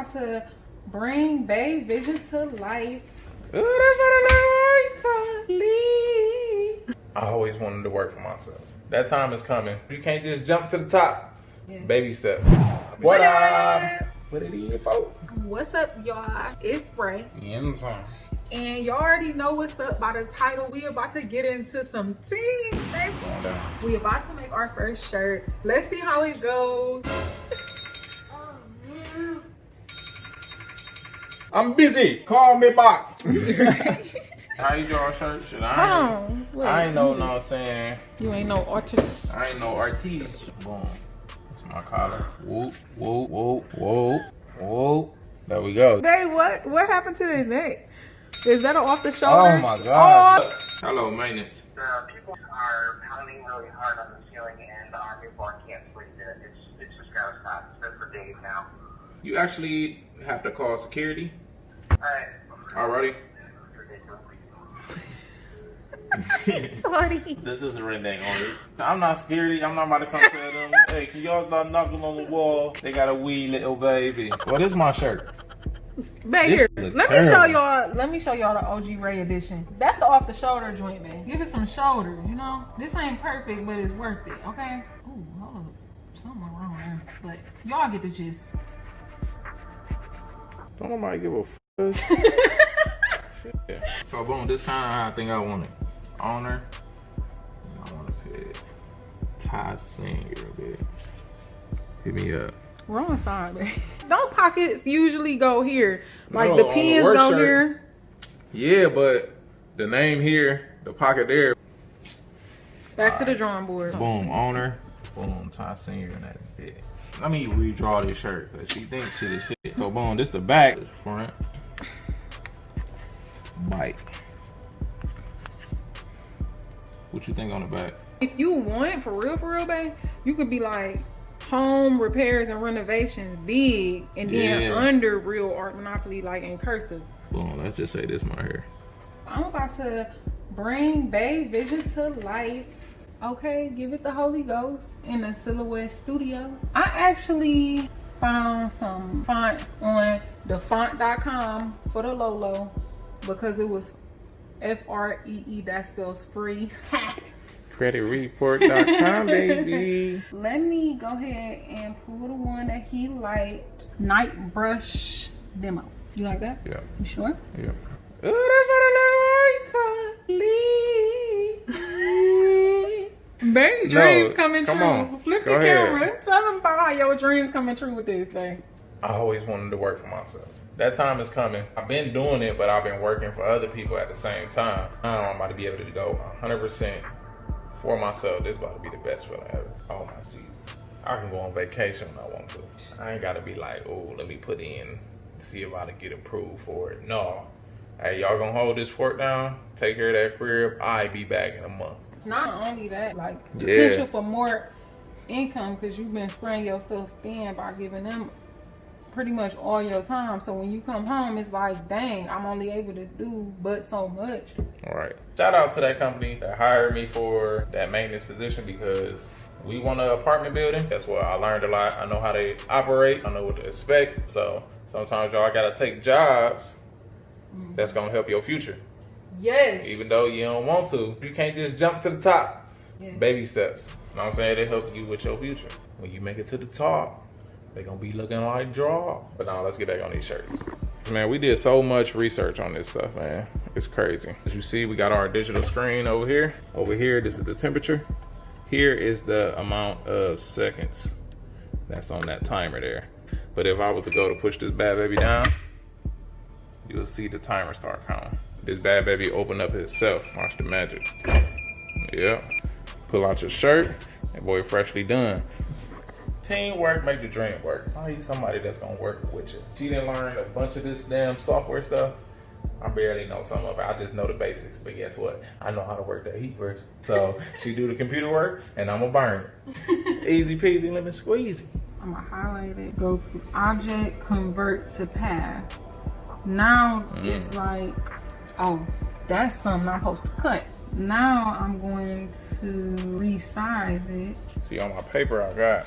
about to bring Bae Vision to life. I always wanted to work for myself. That time is coming. You can't just jump to the top. Yeah. Baby steps. What up? What it is, folks? What's up, y'all? It's Spray. Inside. And y'all already know what's up by the title. We about to get into some teams, baby. We about to make our first shirt. Let's see how it goes. I'm busy. Call me back. How you draw shirt? Shit, I ain't know what I'm saying. You ain't no artist. I ain't no artiste. Boom. That's my collar. Whoop, whoop, whoop, whoop, whoop. There we go. Babe, what happened to the neck? Is that off the shoulders? Oh my God. Oh. Hello, maintenance. People are pounding really hard on the ceiling and our newborn can't sleep. It's just gotta stop. It's been for days now. You actually have to call security? Alright. Alrighty. Sorry. This is a renegade on this. I'm not scared. I'm not about to come tell them, hey, can y'all stop knocking on the wall? They got a wee little baby. Well, this is my shirt. Back here. Let me show y'all the OG Ray edition. That's the off the shoulder joint, man. Give it some shoulders, you know? This ain't perfect, but it's worth it, okay? Ooh, hold up. Something wrong there. But y'all get the gist. Don't nobody give a f***. Yeah. So boom, this kind of how I think I want it. Owner. I want to put Ty Senior a bit. Hit me up. Wrong side, man. Those pockets usually go here. Like No, the on pins work go shirt. here. Yeah, but the name here, the pocket there. Back to the drawing board. Boom, owner. Boom, Ty Senior and that bit. Let me redraw this shirt because she thinks shit is shit. So boom, this the back, this front. Bite. What you think on the back? If you want, for real, babe, you could be like home repairs and renovations big, and then under Real Art Monopoly, like in cursive. Boom, let's just say this right here. I'm about to bring Bae Vision to life. Okay, give it the Holy Ghost in the Silhouette Studio. I actually found some fonts on thefont.com for the Lolo because it was FREE, that spells free. Creditreport.com, baby. Let me go ahead and pull the one that he liked. Night Brush Demo. You like that? Yeah. You sure? Yeah. Baby, dreams coming come true. on. Flip Go the ahead. camera. Tell them about how your dreams coming true with this thing. I always wanted to work for myself. That time is coming. I've been doing it, but I've been working for other people at the same time. Now I'm about to be able to go 100% for myself. This is about to be the best feeling ever. Oh my Jesus. I can go on vacation when I want to. I ain't got to be like, oh, let me put in, see if I can get approved for it. No. Hey, y'all gonna hold this fort down, take care of that crib. I'll be back in a month. Not only that, like potential for more income because you've been spraying yourself thin by giving them pretty much all your time. So when you come home, it's like, dang, I'm only able to do but so much. All right. Shout out to that company that hired me for that maintenance position because we want an apartment building. That's where I learned a lot. I know how they operate. I know what to expect. So sometimes y'all gotta take jobs that's gonna help your future. Yes. Even though you don't want to, you can't just jump to the top. Yeah. Baby steps. You know what I'm saying? They help you with your future. When you make it to the top, they're gonna be looking like draw. But now let's get back on these shirts. Man, we did so much research on this stuff, man. It's crazy. As you see, we got our digital screen over here. Over here, this is the temperature. Here is the amount of seconds that's on that timer there. But if I was to go to push this bad baby down, you'll see the timer start counting. This bad baby open up itself. Watch the magic. Yep. Pull out your shirt, and boy, freshly done. Teamwork make the dream work. I need somebody that's gonna work with you. She didn't learn a bunch of this damn software stuff. I barely know some of it. I just know the basics. But guess what? I know how to work that heat press. So she do the computer work, and I'm gonna burn it. Easy peasy, lemon squeezy. I'm gonna highlight it. Go to object, convert to path. Now it's like, oh, that's something I'm supposed to cut. Now I'm going to resize it. See, on my paper, I got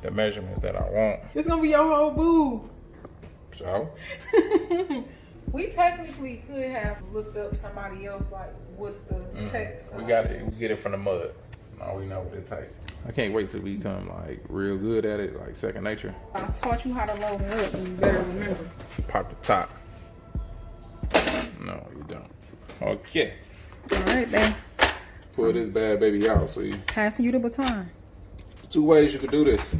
the measurements that I want. It's gonna be your whole boob. So We technically could have looked up somebody else, like what's the text. we got it. We get it from the mud. Now we know what it takes. I can't wait till we become like real good at it, like second nature. I taught you how to load it up, and you better remember. Pop the top. No, you don't. Okay. All right, then. Pull this bad baby out. So you, Passing you the baton. there's two ways you can do this.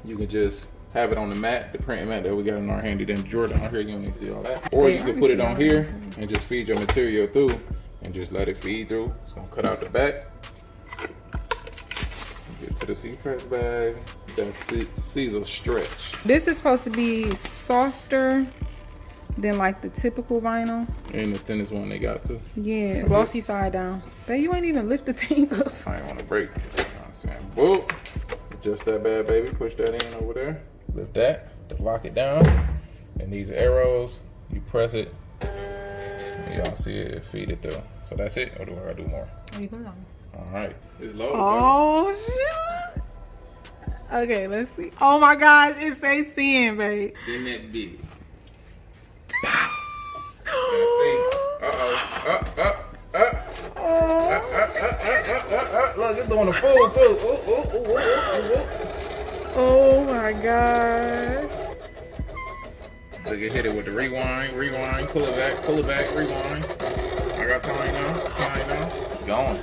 You can just have it on the mat, the printing mat that we got in our handy dandy drawer down here. You don't need to see all that. Or you can put it on here and just feed your material through and just let it feed through. It's gonna cut out the back. Get to the C-press bag. That Caesar stretch. This is supposed to be softer than like the typical vinyl. And the thinnest one they got too. Yeah, glossy side down. But you ain't even lift the thing up. I ain't want to break. You know what I'm saying? Whoop. Adjust that bad baby. Push that in over there. Lift that to lock it down. And these arrows, you press it. And y'all see it feed it through. So that's it. Or do I gotta do more? Leave it alone. All right. It's loaded. Oh, shit. Okay, let's see. Oh my gosh, it says sin, babe. Send that big. Look, it's doing a full too. Oh my gosh. Look, it hit it with the rewind, pull it back, rewind. I got time now. It's going.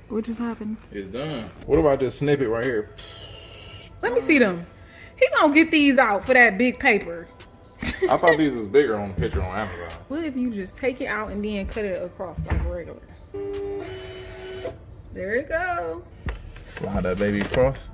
What just happened? It's done. What about this snippet right here? Let me see them. He gonna get these out for that big paper. I thought these was bigger on the picture on Amazon. What if you just take it out and then cut it across like regular? There it go. Slide that baby across.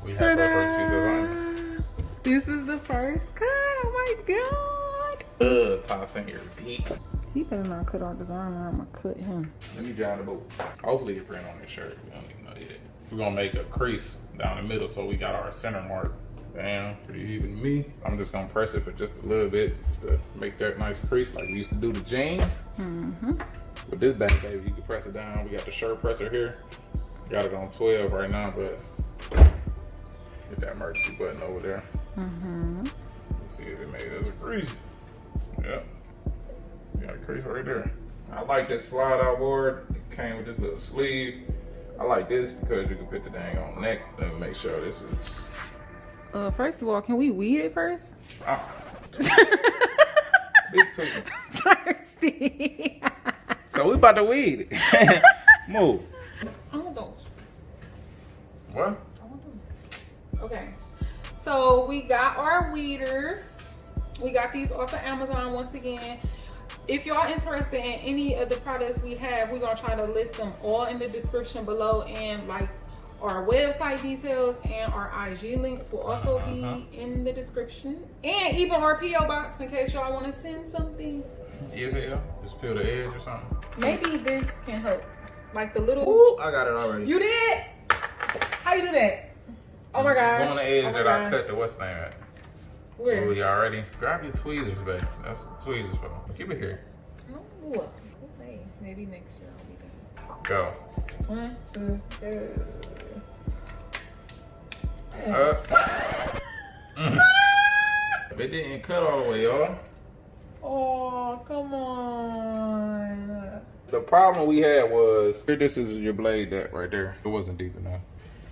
We have our first piece of vinyl. This is the first cut. Oh my god. Toss in your deep. He better not cut our designer. I'm gonna cut him. Let me drive the boat. Hopefully it print on this shirt. We don't even know yet. We're gonna make a crease down the middle so we got our center mark. Damn, pretty even to me. I'm just gonna press it for just a little bit just to make that nice crease like we used to do the jeans. With this back, baby, you can press it down. We got the shirt presser here. Got it on 12 right now, but hit that emergency button over there. Let's see if it made us a crease. Yep. Got a crease right there. I like this slide out board. It came with this little sleeve. I like this because you can put the dang on neck. Let me make sure this is. First of all, can we weed it first? Big tweaking. Thirsty. So we about to weed it. Move. I want those. What? I want those. Okay. So we got our weeders. We got these off of Amazon once again. If y'all interested in any of the products we have, we're gonna try to list them all in the description below, and like our website details and our IG links will also be in the description, and even our PO box in case y'all want to send something. Yeah. Just peel the edge or something. Maybe this can help, like the little. Ooh, I got it already. You did? How you do that? Oh my gosh. Go on the edge that I cut the what's name at. Where? Oh, you already? Grab your tweezers, baby. That's what tweezers for. Keep it here. Oh, okay. Maybe next year I'll be done. Go. 1, 2, 3. It didn't cut all the way, y'all. Oh, come on. The problem we had was, here, this is your blade that right there. It wasn't deep enough.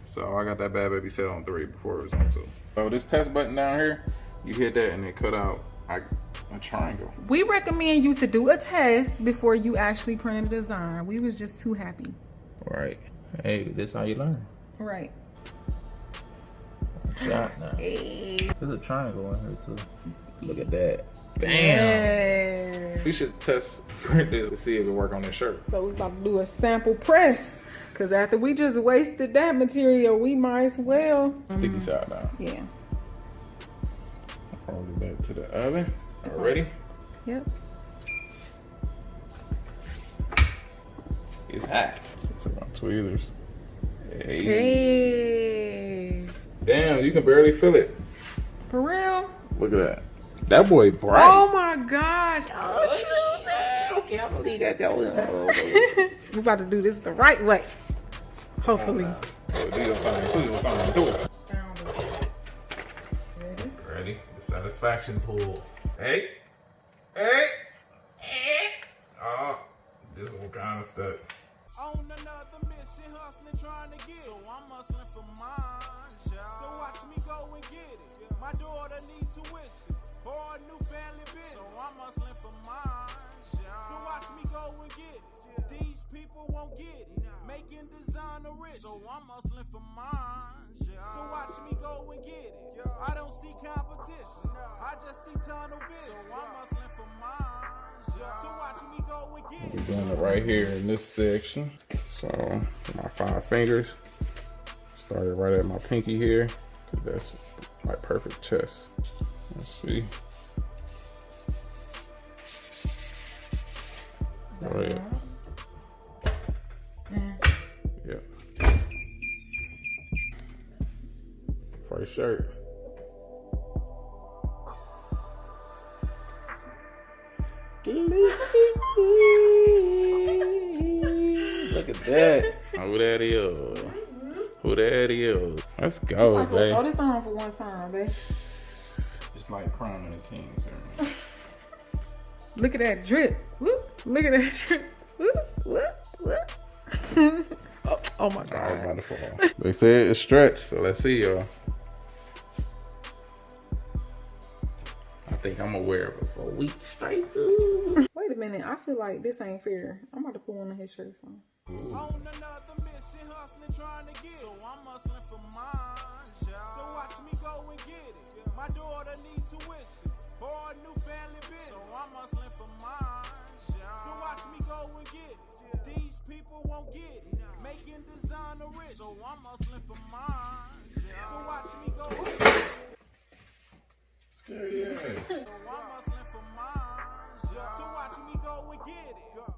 So I got that bad baby set on 3 before it was on 2. So this test button down here, you hit that and it cut out a triangle. We recommend you to do a test before you actually print a design. We was just too happy. Right. Hey, this how you learn. Right. Hey. There's a triangle in here too. Look at that. Bam. Yeah. We should test print this to see if it work on this shirt. So we about to do a sample press. Cause after we just wasted that material, we might as well. Sticky side down. Yeah. Roll it back to the oven. All ready? Yep. It's hot. It's about tweezers. Hey. Damn, you can barely feel it. For real? Look at that. That boy bright. Oh my gosh. Okay, I'm gonna leave that there. We about to do this the right way. Hopefully. So do your thing. Do your thing. Found it. Ready? Ready? The satisfaction pool. Hey. Hey. Oh, this one kind of stuck. On another mission, hustling, trying to get it. So I'm hustling for mine, y'all. So watch me go and get it. My daughter needs tuition for a new family business. So I'm hustling for mine, y'all. So watch me go and get it. These people won't get it. Making designer rich. So I'm hustling for mine, y'all. So watch me go and get it. I don't see competition. I just see tunnel vision. So I'm hustling for mine. So watch me go and get it. Doing it right here in this section. So my 5 fingers started right at my pinky here, because that's my perfect chest. Let's see. Go ahead. Yep. First shirt. Look at that. Who that is? Who that is? Let's go, babe. Throw this on for one time, babe. It's like Crown of the King, sir. Look at that drip. Whoop. Look at that drip. Whoop. Whoop. Whoop. Oh my I was God. about to fall. They said it's stretched, so let's see, y'all. I think I'm gonna wear it for a week straight. Wait a minute. I feel like this ain't fair. I'm about to put one of his shirts on. On another mission, hustling, trying to get it. So I'm hustling for mine, y'all. So watch me go and get it. My daughter needs tuition for a new family business. So I'm hustling for mine, y'all. So watch me go and get it. These people won't get it. Making designer rich. So I'm hustling for mine, y'all. So watch me go and get it. Scary ass. So I'm